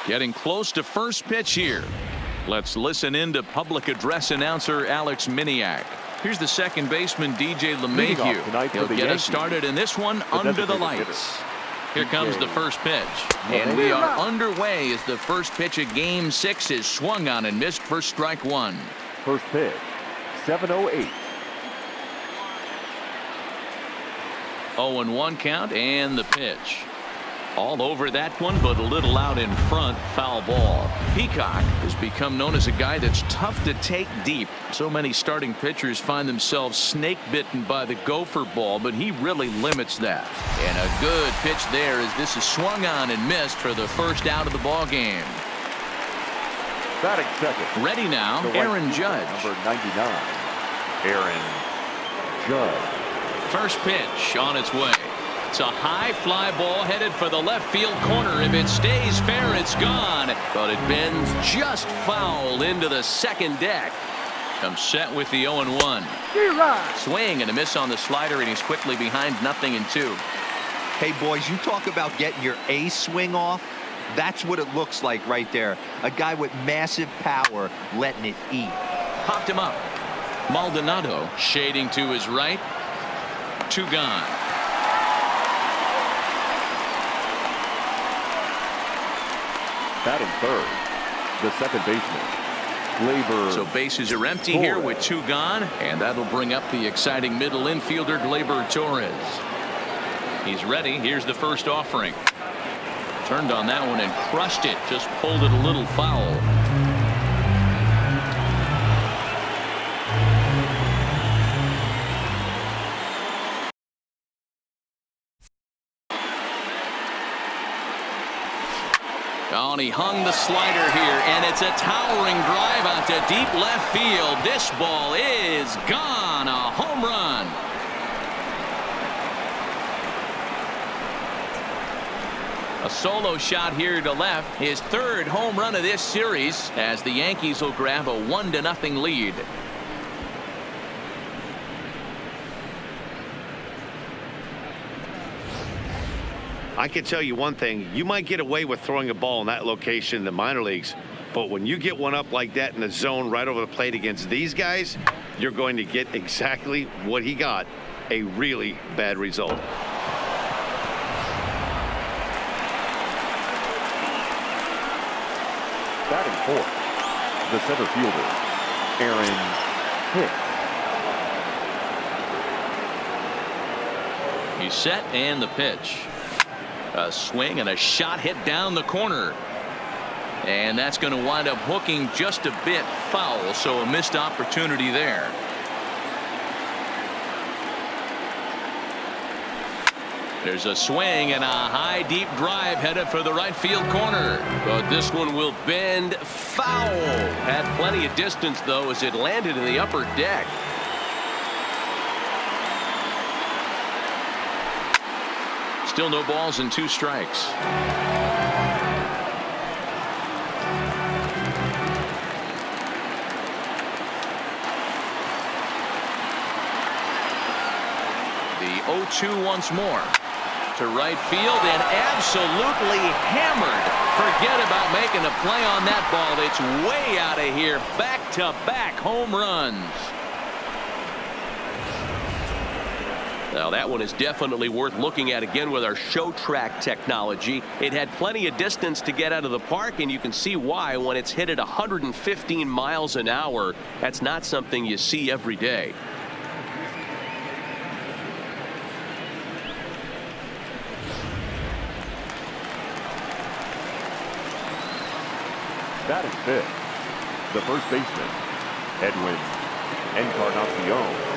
Getting close to first pitch here. Let's listen in to public address announcer Alex Miniak. Here's the second baseman DJ LeMahieu. He'll get us started in this one under the lights. Here comes the first pitch. And we are underway as the first pitch of Game 6 is swung on and missed for strike one. First pitch, 7:08. 0-1 count and the pitch. All over that one, but a little out in front. Foul ball. Peacock has become known as a guy that's tough to take deep. So many starting pitchers find themselves snake bitten by the gopher ball, but he really limits that. And a good pitch there as this is swung on and missed for the first out of the ball game. Batting second. Ready now, Aaron Judge. Number 99, Aaron Judge. First pitch on its way. It's a high fly ball headed for the left field corner. If it stays fair, it's gone. But it bends just foul into the second deck. Comes set with the 0-1. Swing and a miss on the slider, and he's quickly behind 0-2. Hey, boys, you talk about getting your A swing off. That's what it looks like right there. A guy with massive power letting it eat. Popped him up. Maldonado shading to his right. 2 gone. Batting third, the second baseman, Gleyber. So bases are empty here with 2 gone, and that'll bring up the exciting middle infielder Gleyber Torres. He's ready. Here's the first offering. Turned on that one and crushed it. Just pulled it a little foul. Oh, and he hung the slider here, and it's a towering drive out to deep left field. This ball is gone. A home run. A solo shot here to left. His 3rd home run of this series as the Yankees will grab a 1-0 lead. I can tell you one thing. You might get away with throwing a ball in that location in the minor leagues, but when you get one up like that in the zone right over the plate against these guys, you're going to get exactly what he got, a really bad result. Batting fourth, the center fielder, Aaron Hicks. He's set, and the pitch. A swing and a shot hit down the corner. And that's going to wind up hooking just a bit foul, so a missed opportunity there. There's a swing and a high deep drive headed for the right field corner. But this one will bend foul. Had plenty of distance, though, as it landed in the upper deck. Still no balls and 2 strikes. The 0-2 once more. To right field and absolutely hammered. Forget about making a play on that ball. It's way out of here. Back-to-back home runs. Now that one is definitely worth looking at again with our show track technology. It had plenty of distance to get out of the park, and you can see why when it's hit at 115 miles an hour. That's not something you see every day. Batting fifth, the first baseman, Edwin Encarnacion.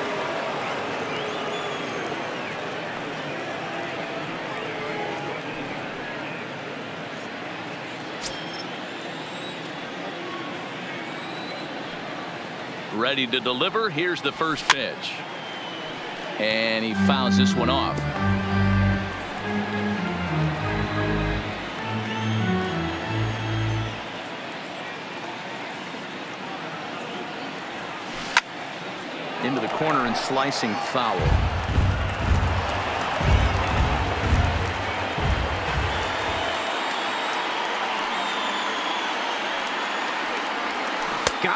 Ready to deliver. Here's the first pitch. And he fouls this one off. Into the corner and slicing foul.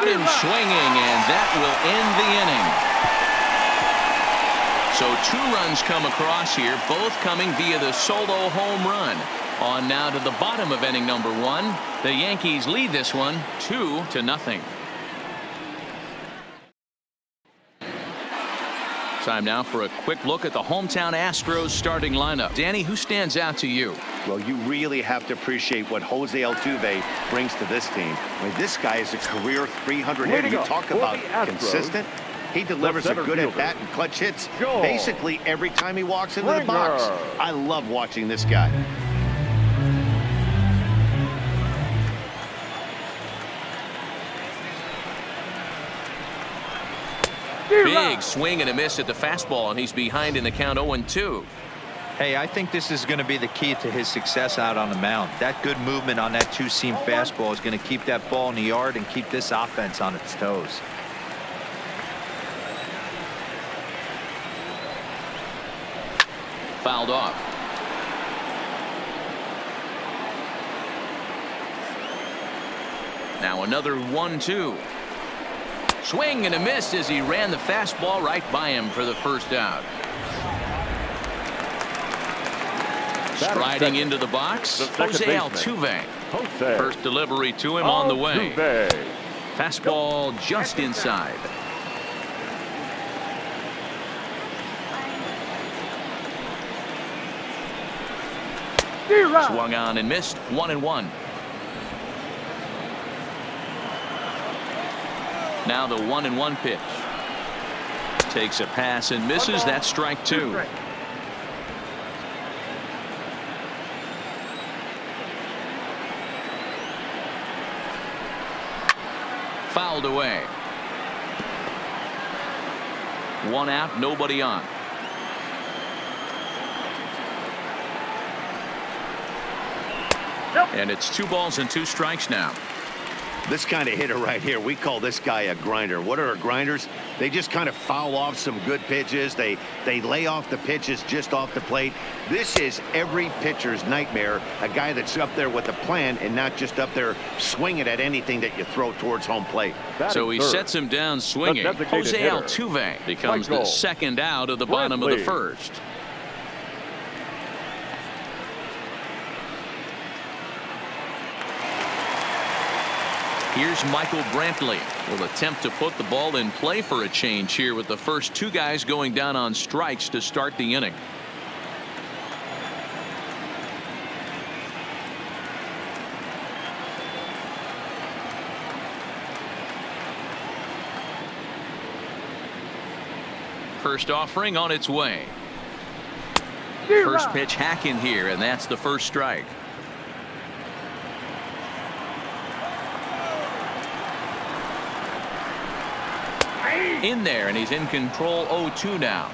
Got him swinging, and that will end the inning. So 2 runs come across here, both coming via the solo home run. On now to the bottom of inning number 1. The Yankees lead this one 2-0. Time now for a quick look at the hometown Astros starting lineup. Danny, who stands out to you? Well, you really have to appreciate what Jose Altuve brings to this team. I mean, this guy is a career 300 hitter. You talk about consistent. He delivers a good at-bat and clutch hits basically every time he walks into the box. I love watching this guy. Big swing and a miss at the fastball, and he's behind in the count 0-2. Hey, I think this is going to be the key to his success out on the mound. That good movement on that 2-seam fastball is going to keep that ball in the yard and keep this offense on its toes. Fouled off. Now another 1-2. Swing and a miss as he ran the fastball right by him for the first out. Striding into the box, Jose Altuve. First delivery to him on the way. Fastball just inside. Swung on and missed. 1-1. Now the 1-1 pitch. Takes a pass and misses. That's strike 2. Fouled away. 1 out, nobody on. And it's 2 balls and 2 strikes now. This kind of hitter right here, we call this guy a grinder. What are grinders? They just kind of foul off some good pitches. They lay off the pitches just off the plate. This is every pitcher's nightmare, a guy that's up there with a plan and not just up there swinging at anything that you throw towards home plate. So he sets him down swinging. Jose Altuve becomes the second out of the bottom of the first. Here's Michael Brantley. Will attempt to put the ball in play for a change here with the first 2 guys going down on strikes to start the inning. First offering on its way. First pitch hack in here, and that's the first strike. In there, and he's in control. 0-2 now.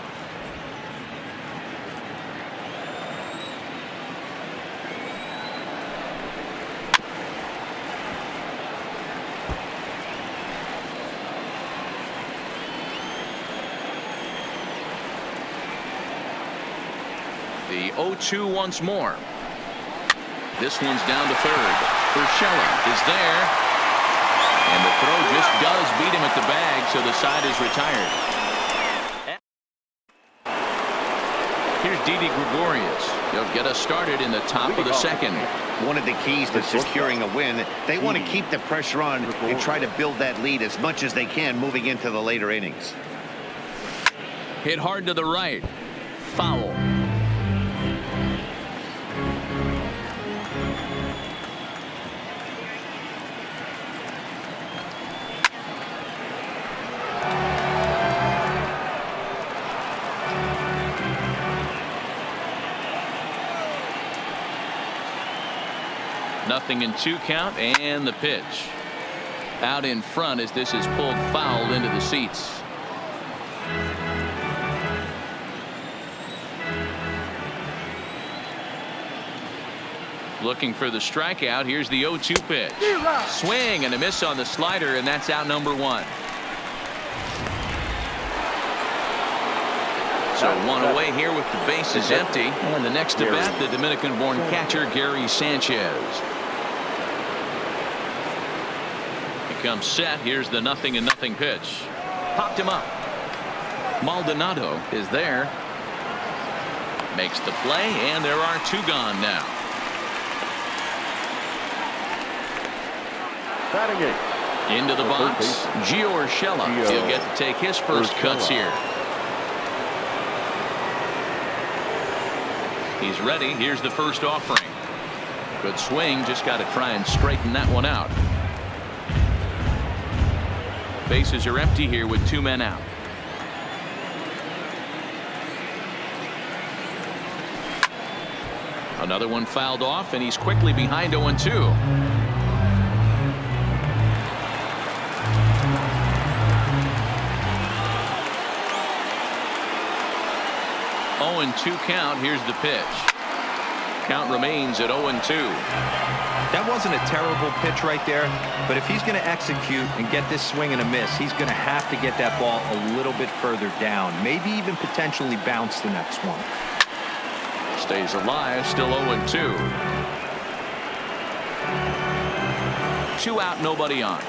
The 0-2 once more. This one's down to third. Urshela is there. And the throw just does beat him at the bag, so the side is retired. Here's Didi Gregorius. He'll get us started in the top of the second. One of the keys to securing a win, they want to keep the pressure on and try to build that lead as much as they can moving into the later innings. Hit hard to the right. Foul. Nothing in 2 count, and the pitch out in front as this is pulled foul into the seats. Looking for the strikeout. Here's the 0-2 pitch. Swing and a miss on the slider, and that's out number 1. So 1 away here with the bases empty. And the next to bat, the Dominican-born catcher Gary Sanchez. comes set. Here's the 0-0 pitch. Popped him up. Maldonado is there. Makes the play, and there are 2 gone now. Batting 8. Into the box, Gio Urshela. He'll get to take his first cuts here. He's ready. Here's the first offering. Good swing. Just got to try and straighten that one out. Bases are empty here with 2 men out. Another one fouled off, and he's quickly behind 0-2. 0-2 count. Here's the pitch. Count remains at 0-2. That wasn't a terrible pitch right there, but if he's going to execute and get this swing and a miss, he's going to have to get that ball a little bit further down, maybe even potentially bounce the next one. Stays alive, still 0-2. 2 out, nobody on.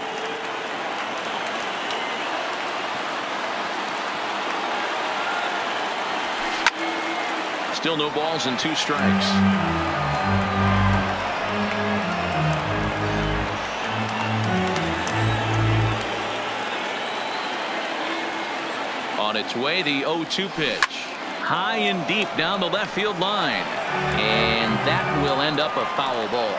Still no balls and 2 strikes. On its way, the 0-2 pitch. High and deep down the left field line. And that will end up a foul ball.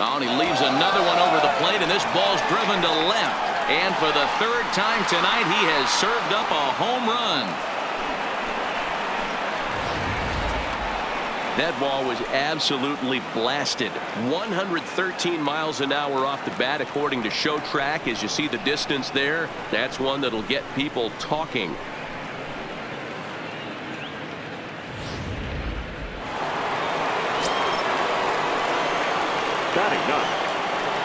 Oh, and he leaves another one over the plate, and this ball's driven to left. And for the 3rd time tonight, he has served up a home run. That ball was absolutely blasted. 113 miles an hour off the bat, according to Show Track. As you see the distance there, that's one that'll get people talking. Batting 9.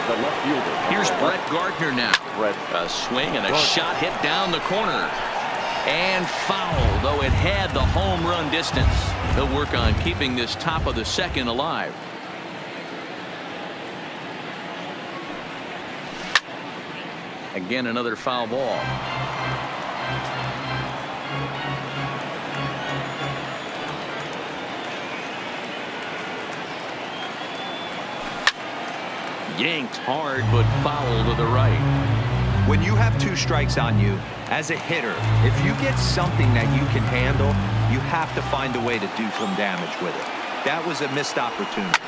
The left fielder. Here's Brett Gardner now. Brett. A swing and a shot hit down the corner. And foul, though it had the home run distance. They'll work on keeping this top of the 2nd alive. Again, another foul ball. Yanked hard, but foul to the right. When you have 2 strikes on you, as a hitter, if you get something that you can handle, you have to find a way to do some damage with it. That was a missed opportunity.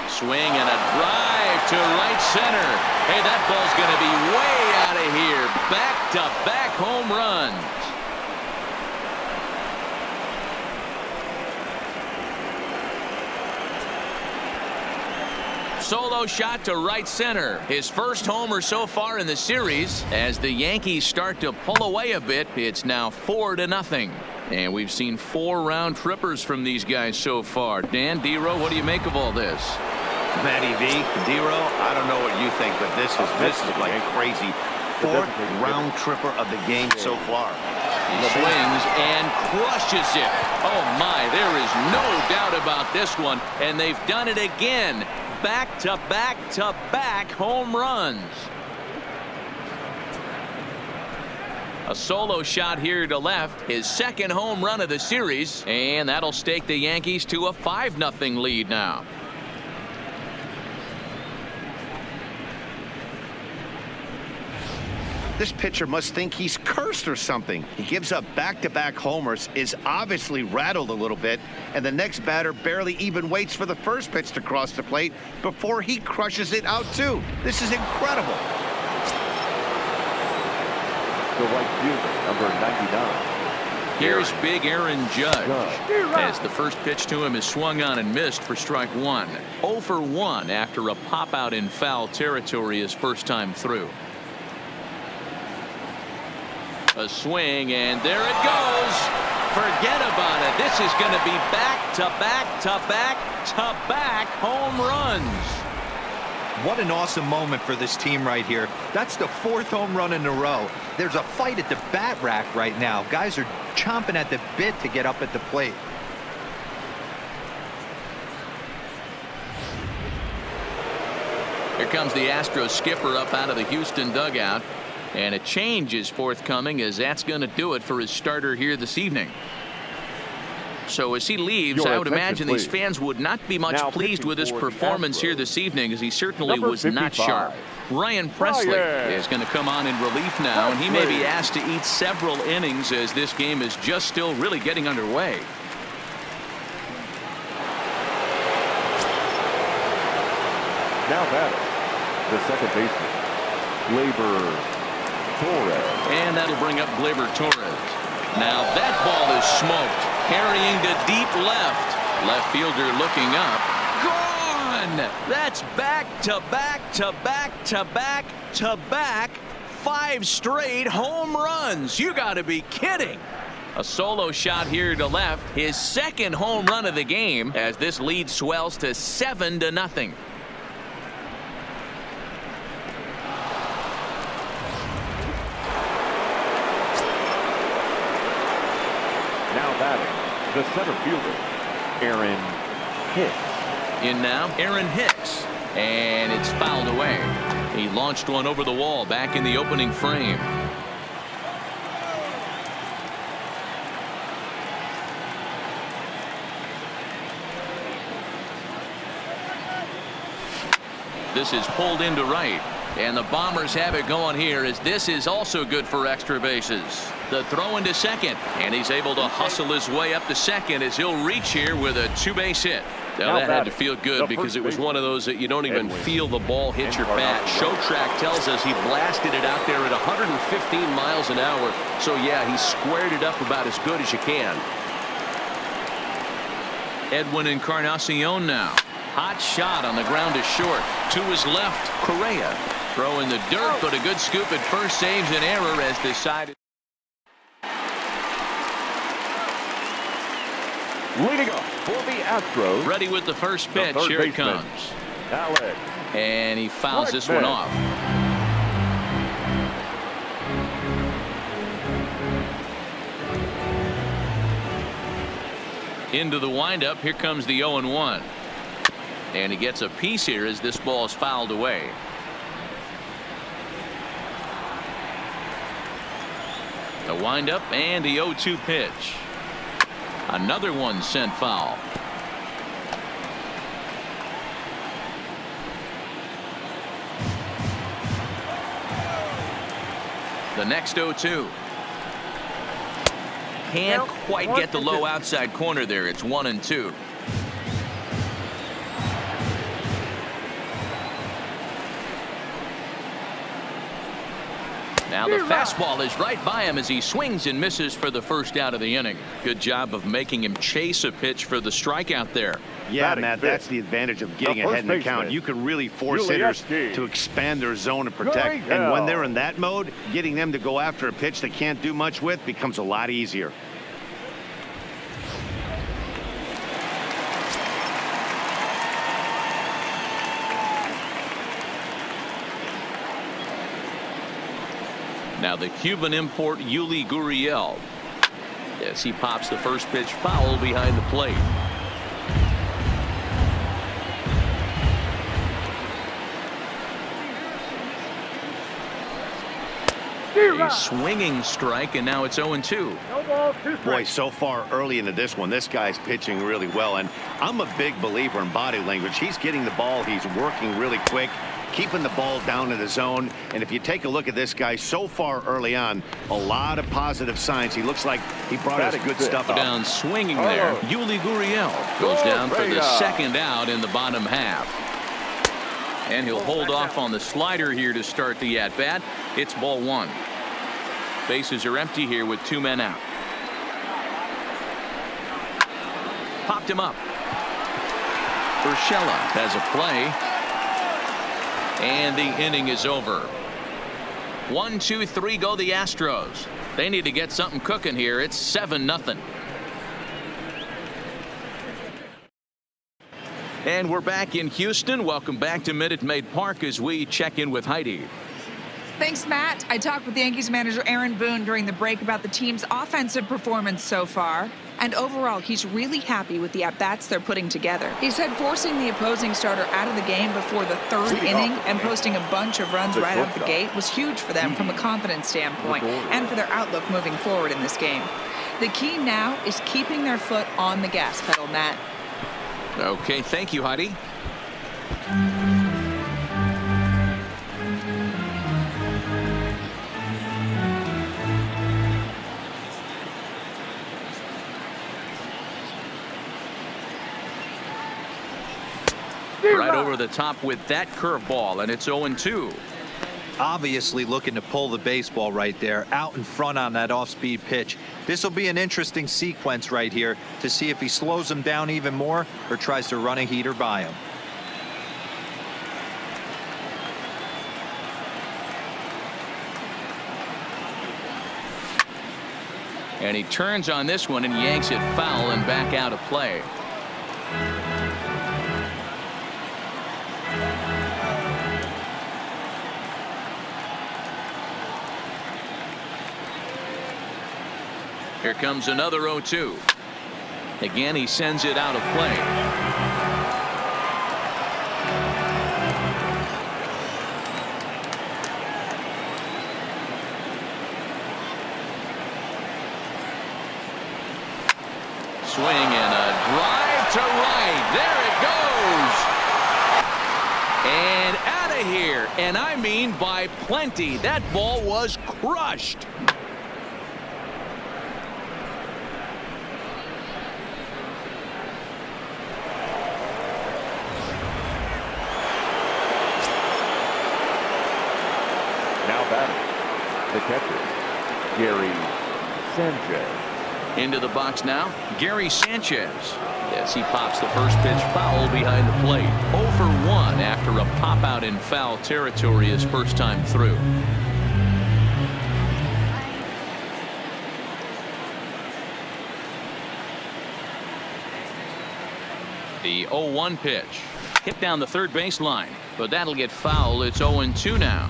Swing and a drive to right center. Hey, that ball's going to be way out of here. Back-to-back home runs. Solo shot to right center. His first homer so far in the series. As the Yankees start to pull away a bit, it's now 4-0. And we've seen 4 round trippers from these guys so far. Dan, D-Row, what do you make of all this? Matty V, D-Row, I don't know what you think, but this is like crazy. 4th round tripper of the game so far. He swings and crushes it. Oh my, there is no doubt about this one. And they've done it again. Back-to-back-to-back home runs. A solo shot here to left, his 2nd home run of the series, and that'll stake the Yankees to a 5-0 lead now. This pitcher must think he's cursed or something. He gives up back-to-back homers, is obviously rattled a little bit, and the next batter barely even waits for the first pitch to cross the plate before he crushes it out too. This is incredible. The right fielder, number 99. Here's big Aaron Judge. As the first pitch to him is swung on and missed for strike 1. 0 for 1 after a pop out in foul territory his first time through. A swing, and there it goes. Forget about it. This is going to be back-to-back-to-back-to-back home runs. What an awesome moment for this team right here. That's the 4th home run in a row. There's a fight at the bat rack right now. Guys are chomping at the bit to get up at the plate. Here comes the Astros skipper up out of the Houston dugout. And a change is forthcoming, as that's going to do it for his starter here this evening. So as he leaves, I would imagine these fans would not be much pleased with his performance here this evening, as he certainly was not sharp. Ryan Presley is going to come on in relief now, and he may be asked to eat several innings, as this game is just still really getting underway. Now batting, the second baseman, Gleyber Torres. And that'll bring up Gleyber Torres. Now that ball is smoked. Carrying to deep left. Left fielder looking up. Gone! That's back to back to back to back to back. 5 straight home runs. You got to be kidding. A solo shot here to left. His 2nd home run of the game, as this lead swells to 7-0. Now batting, the center fielder, Aaron Hicks. In now, Aaron Hicks. And it's fouled away. He launched one over the wall back in the opening frame. This is pulled into right. And the Bombers have it going here, as this is also good for extra bases. The throw into second, and he's able to hustle his way up to second as he'll reach here with a 2-base hit. Now that had to feel good, because it was one of those that you don't even feel the ball hit your bat. Show track tells us he blasted it out there at 115 miles an hour. So yeah, he squared it up about as good as you can. Edwin Encarnacion now. Hot shot on the ground is short. To his left, Correa. Throw in the dirt, but a good scoop at first saves an error as decided. Leading up for the Astros. Ready with the first pitch. Here it comes. Alex. And he fouls this one off. Into the windup. Here comes the 0-1. And he gets a piece here as this ball is fouled away. The windup and the 0-2 pitch. Another one sent foul. The next 0-2. Can't quite get the low outside corner there. It's 1-2. Now the fastball is right by him as he swings and misses for the first out of the inning. Good job of making him chase a pitch for the strikeout there. Yeah, Matt, that's the advantage of getting ahead in the count. You can really force hitters to expand their zone and protect. And when they're in that mode, getting them to go after a pitch they can't do much with becomes a lot easier. Now the Cuban import Yuli Gurriel, as he pops the first pitch foul behind the plate. A swinging strike, and now it's 0-2. Boy, so far early into this one, this guy's pitching really well, and I'm a big believer in body language. He's getting the ball, he's working really quick, keeping the ball down in the zone. And if you take a look at this guy so far early on, a lot of positive signs. He looks like he brought his good stuff up. Down swinging there. Yuli Gurriel goes down for the second out in the bottom half. And he'll hold off on the slider here to start the at-bat. It's ball 1. Bases are empty here with 2 men out. Popped him up. Urshela has a play. And the inning is over. 1, 2, 3 go the Astros. They need to get something cooking here. It's 7-0. And we're back in Houston. Welcome back to Minute Maid Park as we check in with Heidi. Thanks, Matt. I talked with Yankees manager Aaron Boone during the break about the team's offensive performance so far. And overall, he's really happy with the at-bats they're putting together. He said forcing the opposing starter out of the game before the third inning and posting a bunch of runs right out the gate was huge for them from a confidence standpoint and for their outlook moving forward in this game. The key now is keeping their foot on the gas pedal, Matt. Okay, thank you, Heidi. Right over the top with that curveball, and it's 0-2. Obviously looking to pull the baseball right there out in front on that off-speed pitch. This will be an interesting sequence right here to see if he slows him down even more or tries to run a heater by him. And he turns on this one and yanks it foul and back out of play. Here comes another 0-2. Again, he sends it out of play. Swing and a drive to right. There it goes. And out of here. And I mean by plenty. That ball was crushed. Now batting, the catcher, Gary Sanchez. Into the box now, Gary Sanchez. Yes, he pops the first pitch foul behind the plate. 0 for 1 after a pop out in foul territory his first time through. The 0-1 pitch. Hit down the third baseline, but that'll get foul. It's 0-2 now.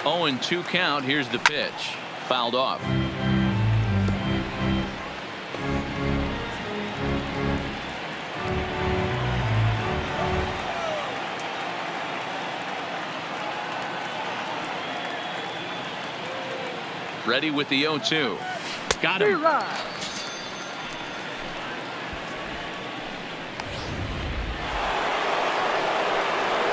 Oh, and 2 count. Here's the pitch. Fouled off. Ready with the 0-2. Got him.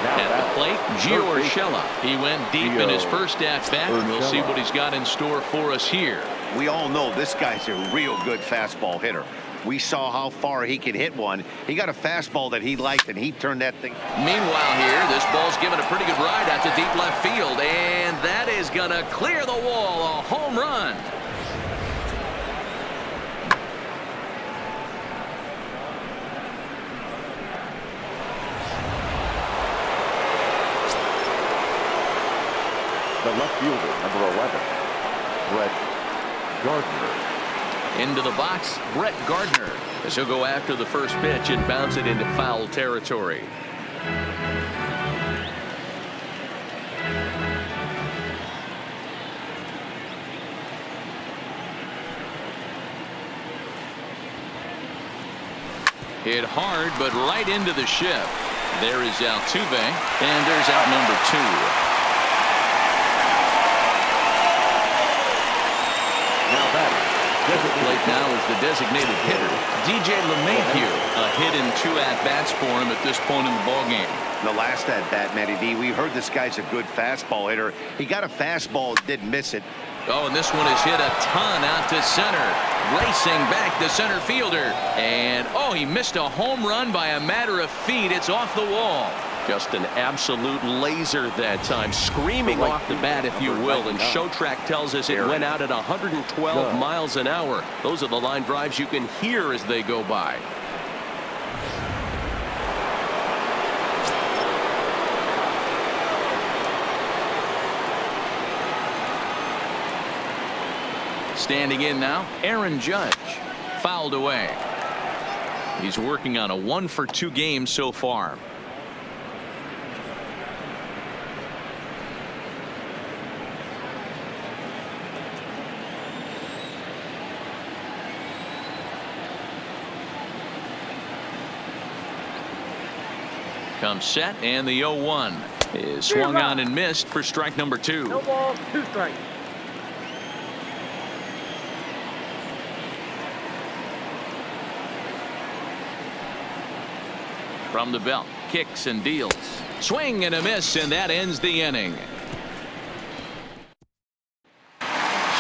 At the plate, Gio Urshela. He went deep in his first at-bat, and we'll see what he's got in store for us here. We all know this guy's a real good fastball hitter. We saw how far he could hit one. He got a fastball that he liked, and he turned that thing. Meanwhile here, this ball's given a pretty good ride out to deep left field, and that is going to clear the wall. A home run. The left fielder, number 11, Brett Gardner. Into the box, Brett Gardner, as he'll go after the first pitch and bounce it into foul territory. Hit hard, but right into the shift. There is Altuve, and there's out number 2. Now batting, At the plate now is the designated hitter, DJ LeMahieu. A hit and 2 at-bats for him at this point in the ballgame. The last at-bat, Matty D, we heard this guy's a good fastball hitter. He got a fastball, didn't miss it. Oh, and this one is hit a ton out to center. Racing back the center fielder. And, oh, he missed a home run by a matter of feet. It's off the wall. Just an absolute laser that time, screaming off the bat, if you will. And Showtrack tells us it went out at 112 miles an hour. Those are the line drives you can hear as they go by. Standing in now, Aaron Judge. Fouled away. He's working on a 1-for-2 game so far. Comes set, and the 0-1 is swung on and missed for strike number 2. No ball, 2 strikes. From the belt, kicks and deals. Swing and a miss, and that ends the inning.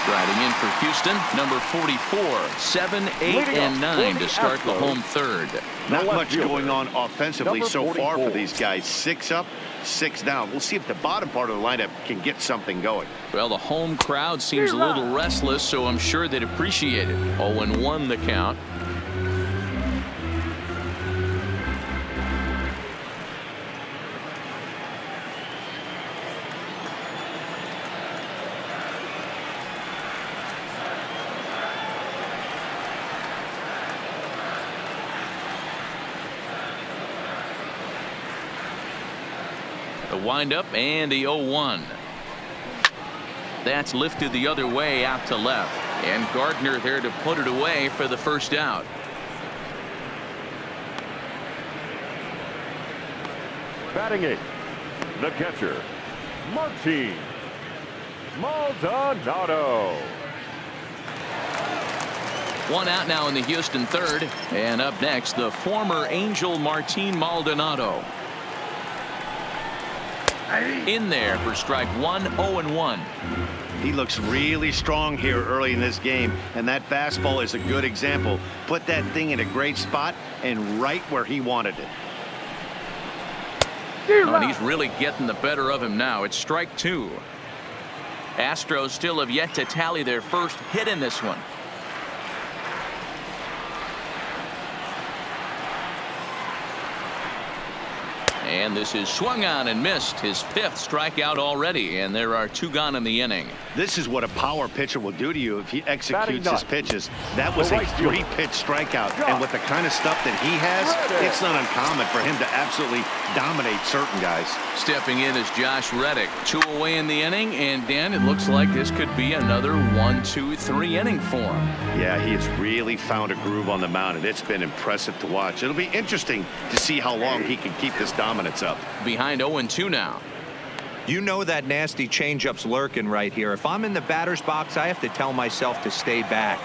Striding in for Houston, number 44, 7, 8, and 9 to start the home third. Not much going on offensively so far for these guys. 6 up, 6 down. We'll see if the bottom part of the lineup can get something going. Well, the home crowd seems a little restless, so I'm sure they'd appreciate it. 0-1 the count. The windup and the 0-1. That's lifted the other way out to left, and Gardner there to put it away for the first out. Batting 8th, the catcher, Martin Maldonado. 1 out now in the Houston third, and up next the former Angel Martin Maldonado. In there for strike 1, 0-1. He looks really strong here early in this game, and that fastball is a good example. Put that thing in a great spot and right where he wanted it. Oh, and he's really getting the better of him now. It's strike 2. Astros still have yet to tally their first hit in this one. And this is swung on and missed, his 5th strikeout already, and there are 2 gone in the inning. This is what a power pitcher will do to you if he executes his pitches. That was a 3-pitch strikeout, and with the kind of stuff that he has, it's not uncommon for him to absolutely dominate certain guys. Stepping in is Josh Reddick. 2 away in the inning, and Dan, it looks like this could be another 1-2-3 inning for him. Yeah, he has really found a groove on the mound, and it's been impressive to watch. It'll be interesting to see how long he can keep this dominance up. Behind 0-2 now. You know that nasty changeup's lurking right here. If I'm in the batter's box, I have to tell myself to stay back.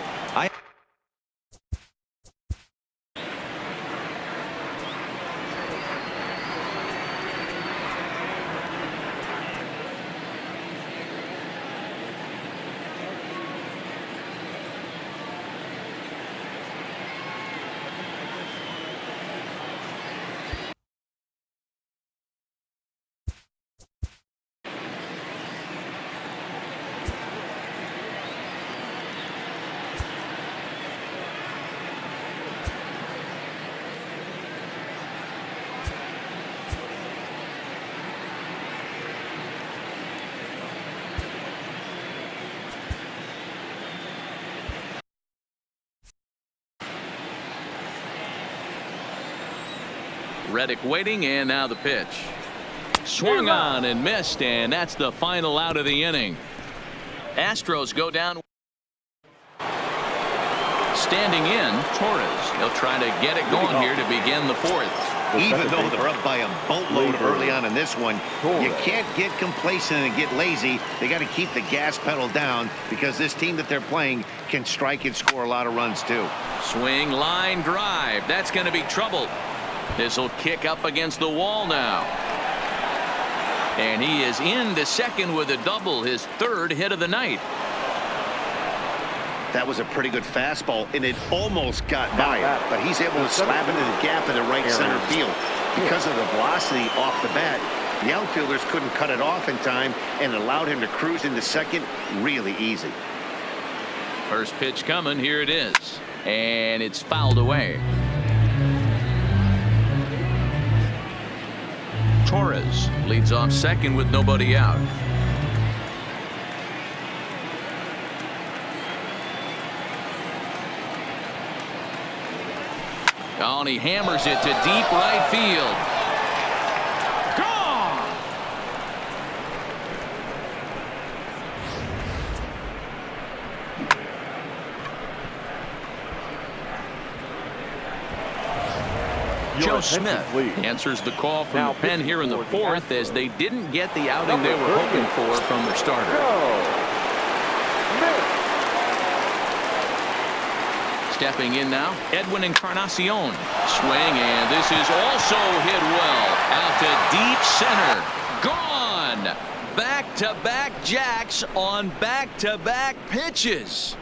Reddick waiting, and now the pitch. Swung on and missed, and that's the final out of the inning. Astros go down. Standing in, Torres. He'll try to get it going here to begin the 4th. Even though they're up by a boatload early on in this one, you can't get complacent and get lazy. They got to keep the gas pedal down because this team that they're playing can strike and score a lot of runs too. Swing, line drive. That's going to be trouble. This will kick up against the wall now. And he is into second with a double, his 3rd hit of the night. That was a pretty good fastball, and it almost got by him, but he's able to slap it in the gap in the right center field. Because of the velocity off the bat, the outfielders couldn't cut it off in time, and it allowed him to cruise into second really easy. First pitch coming, here it is, and it's fouled away. Torres leads off second with nobody out. Oh, and he hammers it to deep right field. Gone! Joe Smith answers the call from the pen here in the fourth as they didn't get the outing they were hoping for from their starter. Stepping in now, Edwin Encarnacion. Swing, and this is also hit well. Out to deep center. Gone! Back-to-back jacks on back-to-back pitches.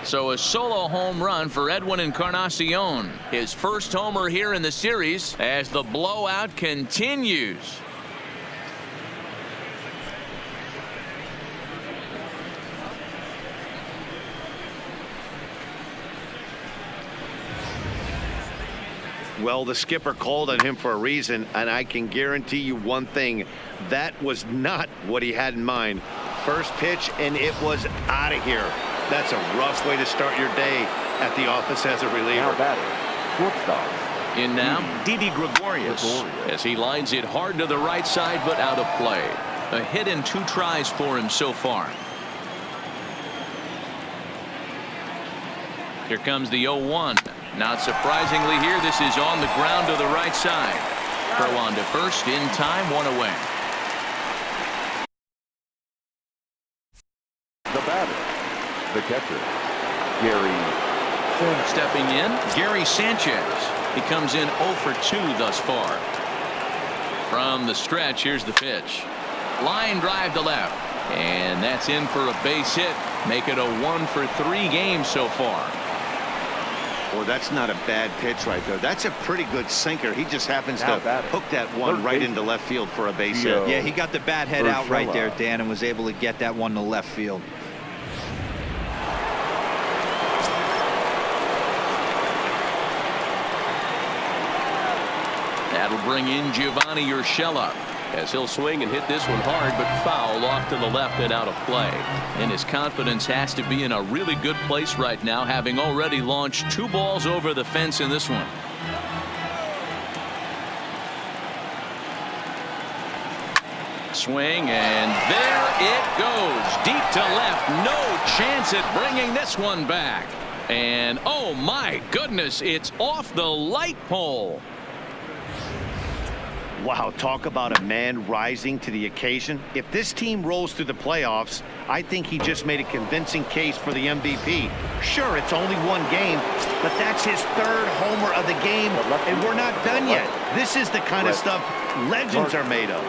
So a solo home run for Edwin Encarnacion. His first homer here in the series as the blowout continues. Well, the skipper called on him for a reason, and I can guarantee you one thing. That was not what he had in mind. First pitch, and it was out of here. That's a rough way to start your day at the office as a reliever. Now batting, shortstop. In now, Didi Gregorius as he lines it hard to the right side, but out of play. A hit and 2 tries for him so far. Here comes the 0-1. Not surprisingly here, this is on the ground to the right side. Throw on to first in time, 1 away. The batter, the catcher, Gary Sanchez. Stepping in, Gary Sanchez. He comes in 0 for 2 thus far. From the stretch, here's the pitch. Line drive to left. And that's in for a base hit. Make it a 1 for 3 game so far. Well, that's not a bad pitch right there. That's a pretty good sinker. He just happens to hook that one right into left field for a base hit. Yeah, he got the bat head out right there, Dan, and was able to get that one to left field. That'll bring in Giovanni Urshela as he'll swing and hit this one hard, but foul off to the left and out of play. And his confidence has to be in a really good place right now, having already launched 2 balls over the fence in this one. Swing, and there it goes. Deep to left. No chance at bringing this one back. And oh my goodness, it's off the light pole. Wow, talk about a man rising to the occasion. If this team rolls through the playoffs, I think he just made a convincing case for the MVP. Sure, it's only 1 game, but that's his 3rd homer of the game, and we're not done yet. This is the kind of stuff legends are made of.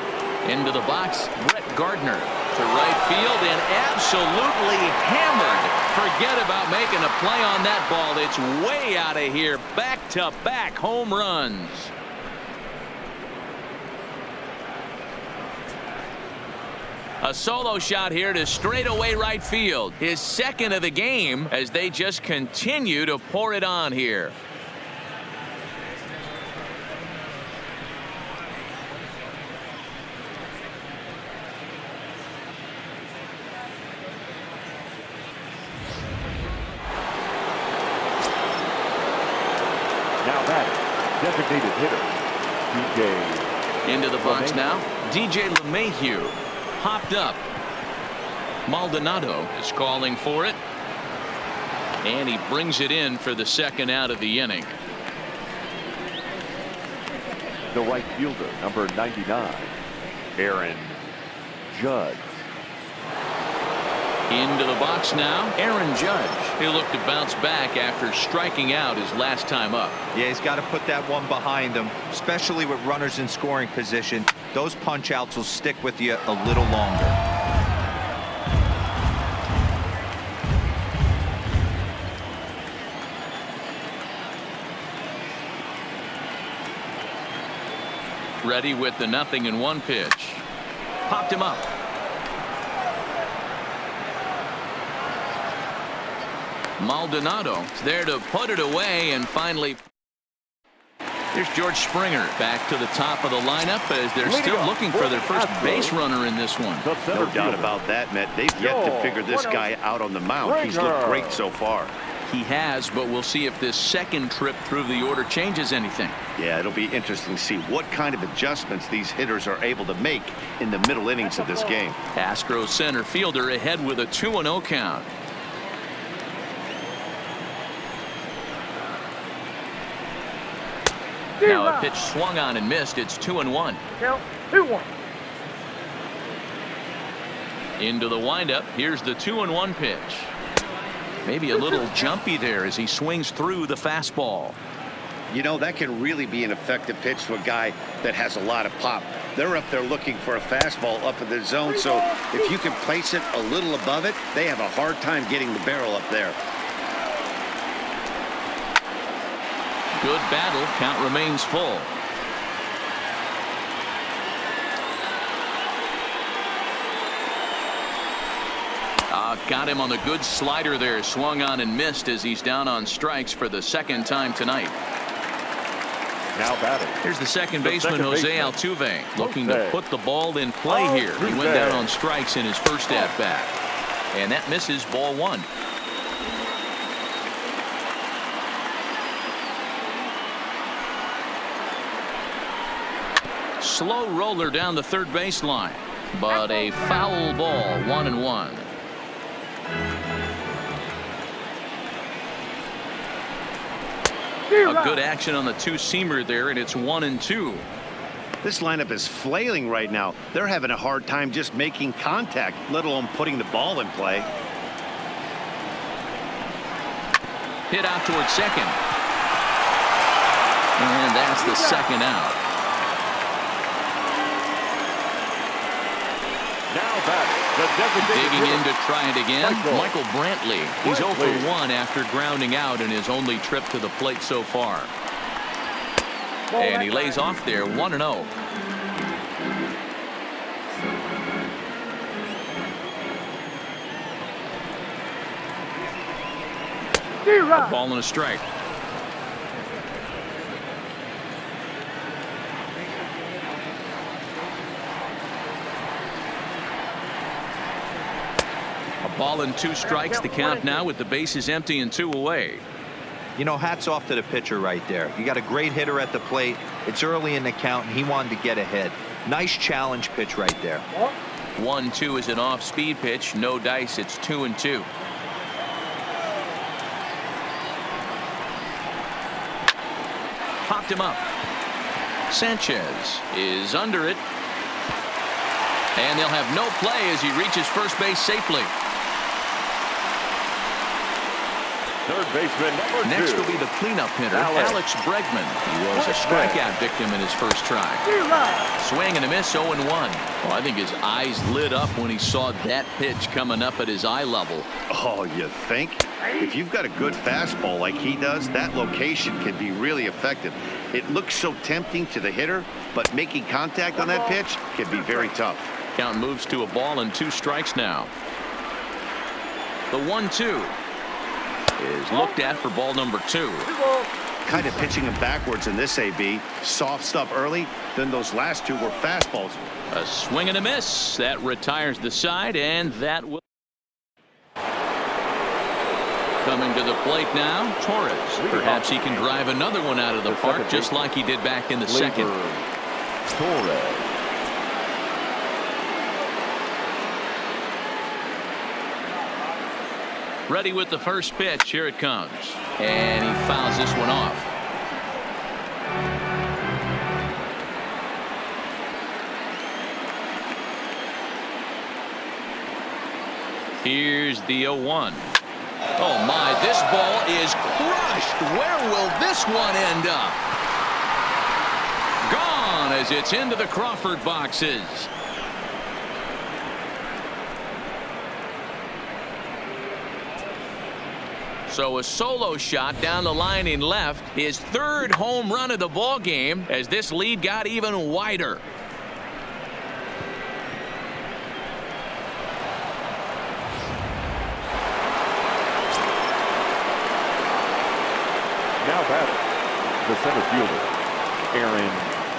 Into the box, Brett Gardner to right field and absolutely hammered. Forget about making a play on that ball. It's way out of here. Back-to-back home runs. A solo shot here to straightaway right field. His 2nd of the game as they just continue to pour it on here. Now batting, designated hitter, DJ. Into the box now, DJ LeMahieu. Hopped up. Maldonado is calling for it. And he brings it in for the 2nd out of the inning. The right fielder, number 99, Aaron Judge. Into the box now, Aaron Judge. He'll look to bounce back after striking out his last time up. Yeah, he's got to put that one behind him, especially with runners in scoring position. Those punch outs will stick with you a little longer. Ready with the 0-1 pitch. Popped him up. Maldonado is there to put it away, and finally here's George Springer back to the top of the lineup as they're still looking for their first base runner in this one. No doubt about that, Matt. They've yet to figure this guy out on the mound. He's looked great so far. He has, but we'll see if this second trip through the order changes anything. Yeah, it'll be interesting to see what kind of adjustments these hitters are able to make in the middle innings of this game. Astros center fielder ahead with a 2-0 count. Now a pitch swung on and missed. It's 2-1. Count 2-1. Into the windup. Here's the 2-1 pitch. Maybe a little jumpy there as he swings through the fastball. You know, that can really be an effective pitch to a guy that has a lot of pop. They're up there looking for a fastball up in the zone, so if you can place it a little above it, they have a hard time getting the barrel up there. Good battle. Count remains full. Got him on the good slider there. Swung on and missed as he's down on strikes for the second time tonight. Now batting. Here's the second baseman, Jose Altuve, looking to put the ball in play here. He went down on strikes in his first at-bat. And that misses, ball one. Slow roller down the third baseline, but a foul ball, 1-1. A good action on the two-seamer there, and it's 1-2. This lineup is flailing right now. They're having a hard time just making contact, let alone putting the ball in play. Hit out towards second. And that's the second out. Now batting. The designated Digging in hitter, to try it again, Michael Brantley. He's 0 for 1 after grounding out in his only trip to the plate so far. And he lays off there, 1-0. A ball and a strike. Ball and 2 strikes. The count now with the bases empty and 2 away. You know, hats off to the pitcher right there. You got a great hitter at the plate. It's early in the count, and he wanted to get ahead. Nice challenge pitch right there. 1-2 is an off-speed pitch. No dice. It's 2-2. Popped him up. Sanchez is under it. And they'll have no play as he reaches first base safely. third baseman number 2. Next will be the cleanup hitter, Alex Bregman. He was a strikeout victim in his first try. Swing and a miss, 0-1. Well, I think his eyes lit up when he saw that pitch coming up at his eye level. Oh, you think? If you've got a good fastball like he does, that location can be really effective. It looks so tempting to the hitter, but making contact on that pitch can be very tough. Count moves to a ball and 2 strikes now. The 1-2 is looked at for ball number 2. Kind of pitching him backwards in this AB. Soft stuff early, then those last 2 were fastballs. A swing and a miss. That retires the side, and that will. Coming to the plate now, Torres. Perhaps he can drive another one out of the park just like he did back in the second. Torres. Ready with the first pitch. Here it comes. And he fouls this one off. Here's the 0-1. Oh my, this ball is crushed. Where will this one end up? Gone as it's into the Crawford boxes. So a solo shot down the line in left, his 3rd home run of the ball game as this lead got even wider. Now batting, the center fielder, Aaron.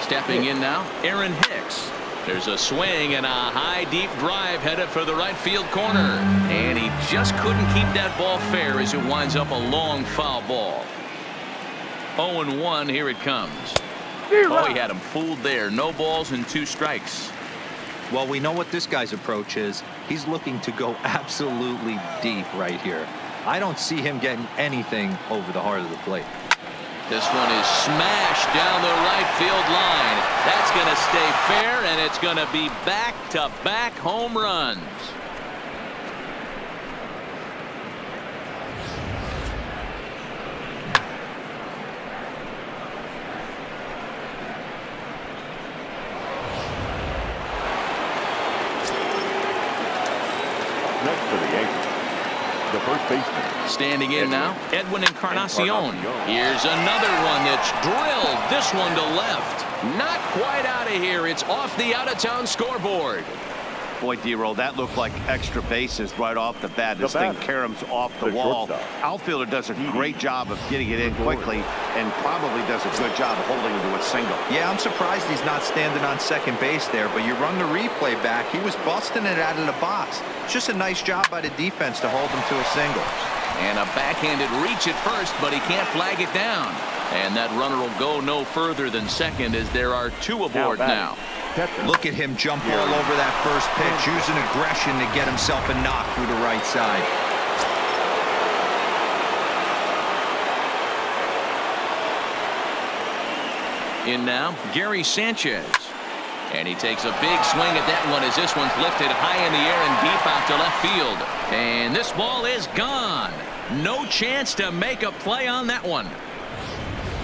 Stepping in now, Aaron Hicks. There's a swing and a high deep drive headed for the right field corner, and he just couldn't keep that ball fair as it winds up a long foul ball. 0-1. Here it comes. Oh, he had him fooled there. No balls and 2 strikes. Well, we know what this guy's approach is. He's looking to go absolutely deep right here. I don't see him getting anything over the heart of the plate. This one is smashed down the right field line. That's going to stay fair, and it's going to be back-to-back home runs. Next for the Yankees, the first baseman. Standing in now, Edwin Encarnacion. Here's another one that's drilled. This one to left. Not quite out of here. It's off the out-of-town scoreboard. Boy, D-Roll, that looked like extra bases right off the bat. This thing caroms off the wall. Outfielder does a great job of getting it in quickly and probably does a good job of holding him to a single. Yeah, I'm surprised he's not standing on second base there, but you run the replay back. He was busting it out of the box. It's just a nice job by the defense to hold him to a single. And a backhanded reach at first, but he can't flag it down. And that runner will go no further than second as there are 2 aboard now. Look at him jump all over that first pitch, using aggression to get himself a knock through the right side. In now, Gary Sanchez. And he takes a big swing at that one as this one's lifted high in the air and deep out to left field. And this ball is gone. No chance to make a play on that one.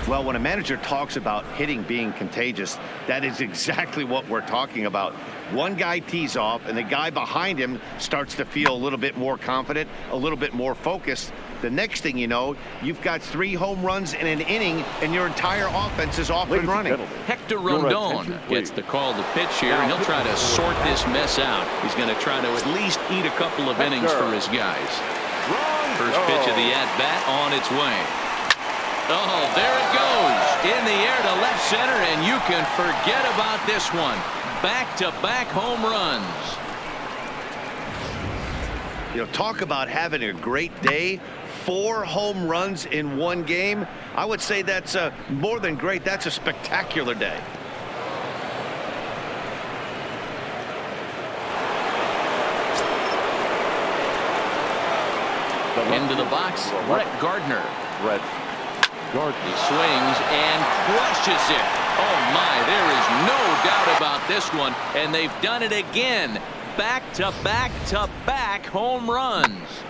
Well, when a manager talks about hitting being contagious, that is exactly what we're talking about. One guy tees off, and the guy behind him starts to feel a little bit more confident, a little bit more focused. The next thing you know, you've got 3 home runs in an inning, and your entire offense is off and running. Hector Rondon gets the call to pitch here, and he'll try to sort this mess out. He's going to try to at least eat a couple of innings for his guys. First pitch of the at-bat on its way. Oh, there it goes. In the air to left center, and you can forget about this one. Back-to-back home runs. You know, talk about having a great day. 4 home runs in 1 game. I would say that's more than great. That's a spectacular day. Into the box, Brett Gardner. Gardner. He swings and crushes it. Oh my, there is no doubt about this one, and they've done it again. Back-to-back-to-back home runs.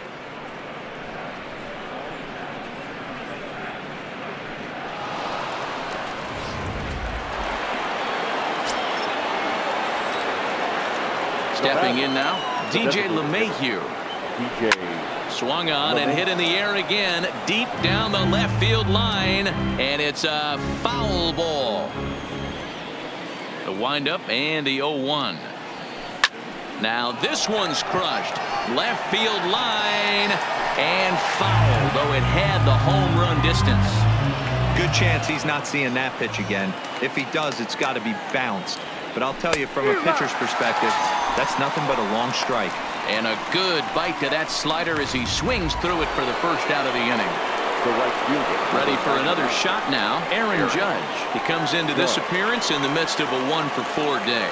Stepping in now, DJ LeMahieu. Swung on and hit in the air again, deep down the left field line, and it's a foul ball. The windup and the 0-1. Now this one's crushed. Left field line and foul, though it had the home run distance. Good chance he's not seeing that pitch again. If he does, it's got to be bounced. But I'll tell you, from a pitcher's perspective, that's nothing but a long strike. And a good bite to that slider as he swings through it for the first out of the inning. Ready for another shot now, Aaron Judge. He comes into this appearance in the midst of a 1-for-4 day.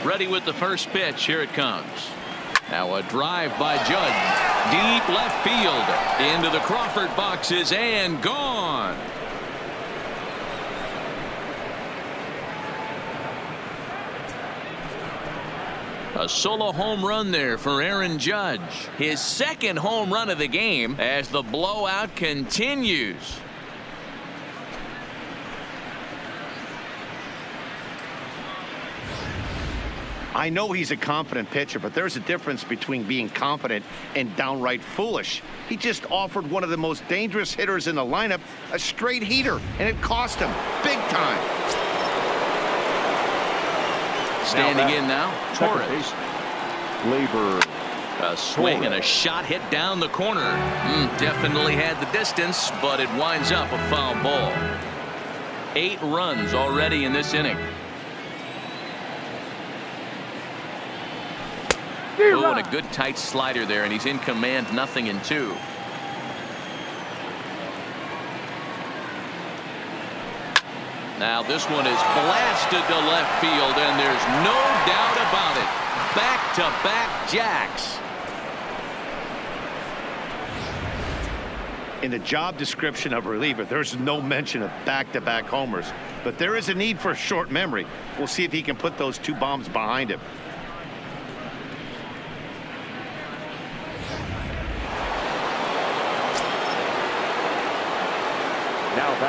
Ready with the first pitch. Here it comes. Now a drive by Judge. Deep left field. Into the Crawford boxes and gone. A solo home run there for Aaron Judge. His second home run of the game as the blowout continues. I know he's a confident pitcher, but there's a difference between being confident and downright foolish. He just offered one of the most dangerous hitters in the lineup a straight heater, and it cost him big time. Standing in now, Torres. Labor. A swing and a shot hit down the corner. Definitely had the distance, but it winds up a foul ball. 8 runs already in this inning. Oh, and a good tight slider there, and he's in command, 0-2. Now this one is blasted to left field, and there's no doubt about it. Back-to-back jacks. In the job description of reliever, there's no mention of back-to-back homers, but there is a need for short memory. We'll see if he can put those 2 bombs behind him.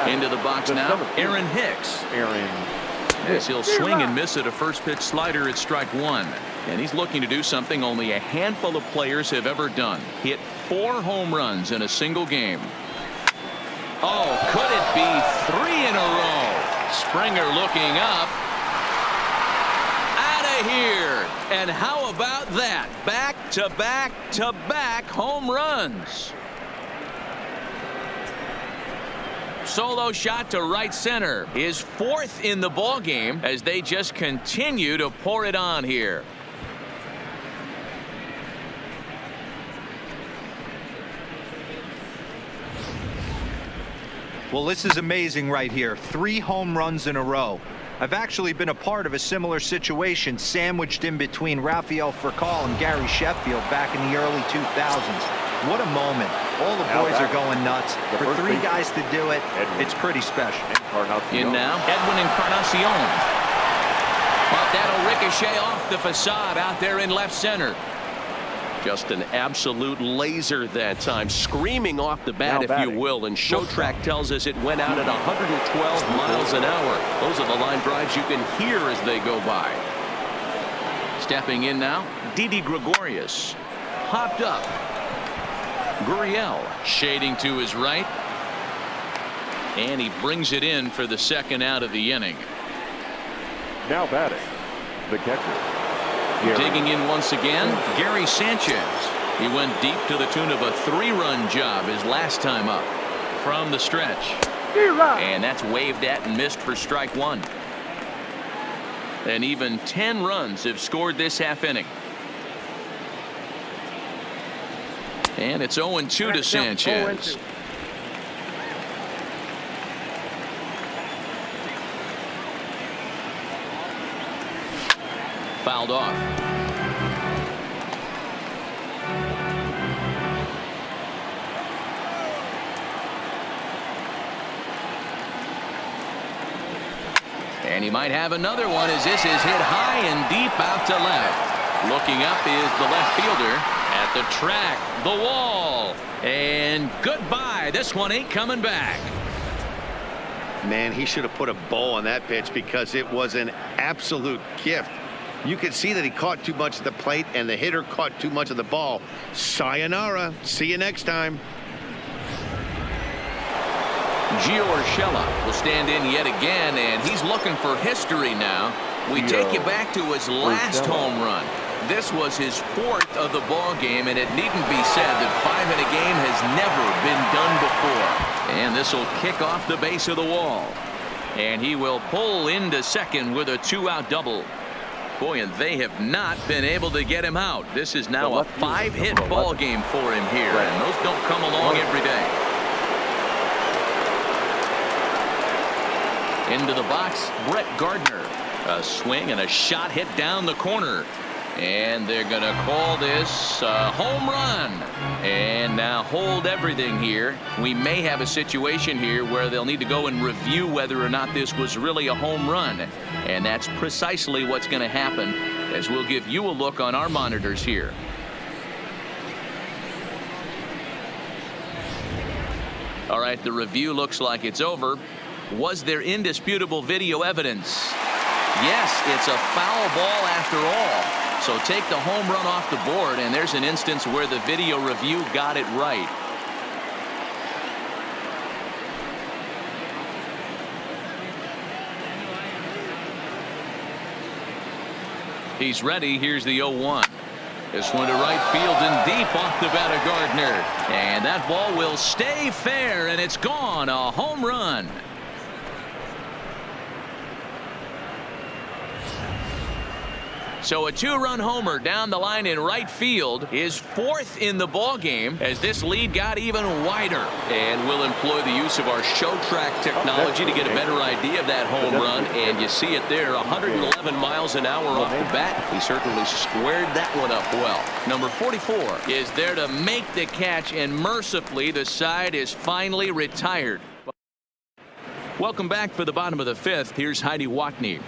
Into the box now, Aaron Hicks. As he'll swing and miss at a first pitch slider at strike 1. And he's looking to do something only a handful of players have ever done. Hit 4 home runs in a single game. Oh, could it be 3 in a row? Springer looking up. Out of here. And how about that? Back-to-back-to-back home runs. Solo shot to right center. His 4th in the ball game as they just continue to pour it on here. Well, this is amazing right here. 3 home runs in a row. I've actually been a part of a similar situation sandwiched in between Rafael Furcal and Gary Sheffield back in the early 2000s. What a moment. All the boys are going nuts. For 3 guys to do it, it's pretty special. In now, Edwin Encarnacion. But that'll ricochet off the facade out there in left center. Just an absolute laser that time, screaming off the bat, if you will. And Showtrack tells us it went out at 112 miles an hour. Those are the line drives you can hear as they go by. Stepping in now, Didi Gregorius. Hopped up. Gurriel shading to his right. And he brings it in for the 2nd out of the inning. Now batting, the catcher. Digging in once again, Gary Sanchez. He went deep to the tune of a 3-run job his last time up. From the stretch. And that's waved at and missed for strike 1. And even 10 runs have scored this half inning. And it's 0-2 to Sanchez. Fouled off. And he might have another one as this is hit high and deep out to left. Looking up is the left fielder at the track, the wall, and goodbye. This one ain't coming back. Man, he should have put a bow on that pitch because it was an absolute gift. You could see that he caught too much at the plate and the hitter caught too much of the ball. Sayonara. See you next time. Gio Urshela will stand in yet again, and he's looking for history now. We take you back to his last home run. This was his 4th of the ball game, and it needn't be said that 5 in a game has never been done before. And this will kick off the base of the wall. And he will pull into second with a 2-out double. Boy, and they have not been able to get him out. This is now a 5-hit ball game for him here, and those don't come along every day. Into the box, Brett Gardner. A swing and a shot hit down the corner. And they're going to call this a home run. And now hold everything here. We may have a situation here where they'll need to go and review whether or not this was really a home run. And that's precisely what's going to happen, as we'll give you a look on our monitors here. All right, the review looks like it's over. Was there indisputable video evidence? Yes, it's a foul ball after all. So take the home run off the board, and there's an instance where the video review got it right. He's ready. Here's the 0-1. This one to right field and deep off the bat of Gardner. And that ball will stay fair, and it's gone. A home run. So a two-run homer down the line in right field is fourth in the ball game as this lead got even wider. And we'll employ the use of our show track technology to get a better idea of that home run. And you see it there, 111 miles an hour off the bat. He certainly squared that one up well. Number 44 is there to make the catch, and mercifully the side is finally retired. Welcome back for the bottom of the fifth. Here's Heidi Watney.